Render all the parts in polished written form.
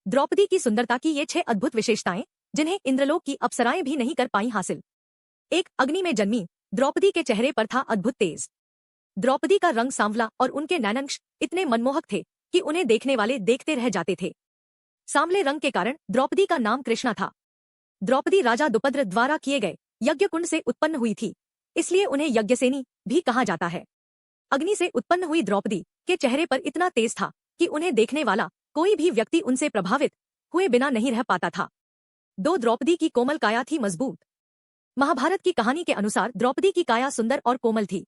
द्रौपदी की सुंदरता की ये 6 अद्भुत विशेषताएं जिन्हें इंद्रलोक की अप्सराएं भी नहीं कर पाई हासिल। एक, अग्नि में जन्मी द्रौपदी के चेहरे पर था अद्भुत तेज। द्रौपदी का रंग सांवला और उनके नैनंश इतने मनमोहक थे कि उन्हें देखने वाले देखते रह जाते थे। सांवले रंग के कारण द्रौपदी का नाम कृष्णा था। द्रौपदी राजा द्रुपद द्वारा किए गए यज्ञ कुंड से उत्पन्न हुई थी, इसलिए उन्हें यज्ञसेनी भी कहा जाता है। अग्नि से उत्पन्न हुई द्रौपदी के चेहरे पर इतना तेज था कि उन्हें देखने वाला कोई भी व्यक्ति उनसे प्रभावित हुए बिना नहीं रह पाता था। 2, द्रौपदी की कोमल काया थी मजबूत। महाभारत की कहानी के अनुसार द्रौपदी की काया सुंदर और कोमल थी।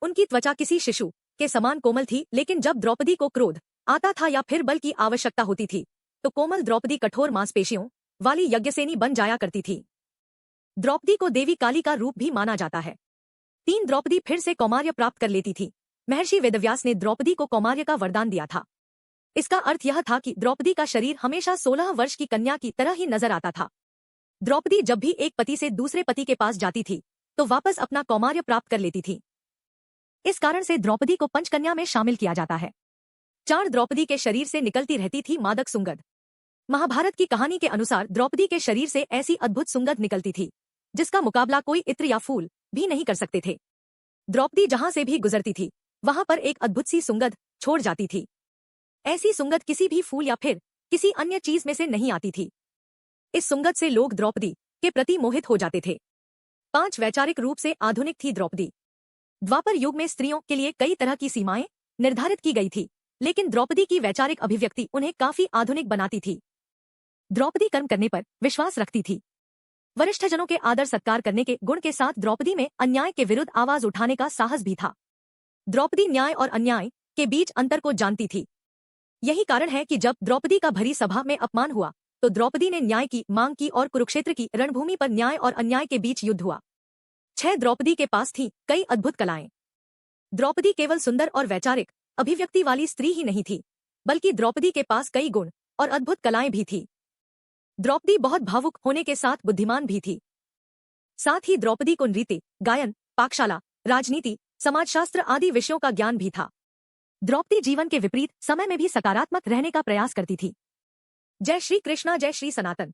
उनकी त्वचा किसी शिशु के समान कोमल थी, लेकिन जब द्रौपदी को क्रोध आता था या फिर बल की आवश्यकता होती थी तो कोमल द्रौपदी कठोर मांसपेशियों वाली यज्ञसेनी बन जाया करती थी। द्रौपदी को देवी काली का रूप भी माना जाता है। 3, द्रौपदी फिर से कौमार्य प्राप्त कर लेती थी। महर्षि वेदव्यास ने द्रौपदी को कौमार्य का वरदान दिया था। इसका अर्थ यह था कि द्रौपदी का शरीर हमेशा 16 वर्ष की कन्या की तरह ही नजर आता था। द्रौपदी जब भी एक पति से दूसरे पति के पास जाती थी तो वापस अपना कौमार्य प्राप्त कर लेती थी। इस कारण से द्रौपदी को पंचकन्या में शामिल किया जाता है। 4, द्रौपदी के शरीर से निकलती रहती थी मादक सुंगध। महाभारत की कहानी के अनुसार द्रौपदी के शरीर से ऐसी अद्भुत सुंगध निकलती थी जिसका मुकाबला कोई इत्र या फूल भी नहीं कर सकते थे। द्रौपदी जहां से भी गुजरती थी वहां पर एक अद्भुत सी सुंगध छोड़ जाती थी। ऐसी सुंगध किसी भी फूल या फिर किसी अन्य चीज में से नहीं आती थी। इस सुंगध से लोग द्रौपदी के प्रति मोहित हो जाते थे। 5, वैचारिक रूप से आधुनिक थी द्रौपदी। द्वापर युग में स्त्रियों के लिए कई तरह की सीमाएं निर्धारित की गई थी, लेकिन द्रौपदी की वैचारिक अभिव्यक्ति उन्हें काफी आधुनिक बनाती थी। द्रौपदी कर्म करने पर विश्वास रखती थी। वरिष्ठजनों के आदर सत्कार करने के गुण के साथ द्रौपदी में अन्याय के विरुद्ध आवाज उठाने का साहस भी था। द्रौपदी न्याय और अन्याय के बीच अंतर को जानती थी। यही कारण है कि जब द्रौपदी का भरी सभा में अपमान हुआ तो द्रौपदी ने न्याय की मांग की और कुरुक्षेत्र की रणभूमि पर न्याय और अन्याय के बीच युद्ध हुआ। 6, द्रौपदी के पास थी कई अद्भुत कलाएं। द्रौपदी केवल सुंदर और वैचारिक अभिव्यक्ति वाली स्त्री ही नहीं थी, बल्कि द्रौपदी के पास कई गुण और अद्भुत कलाएं भी थी। द्रौपदी बहुत भावुक होने के साथ बुद्धिमान भी थी। साथ ही द्रौपदी को नृत्य, गायन, पाकशाला, राजनीति, समाजशास्त्र आदि विषयों का ज्ञान भी था। द्रौपदी जीवन के विपरीत समय में भी सकारात्मक रहने का प्रयास करती थी। जय श्री कृष्णा, जय श्री सनातन।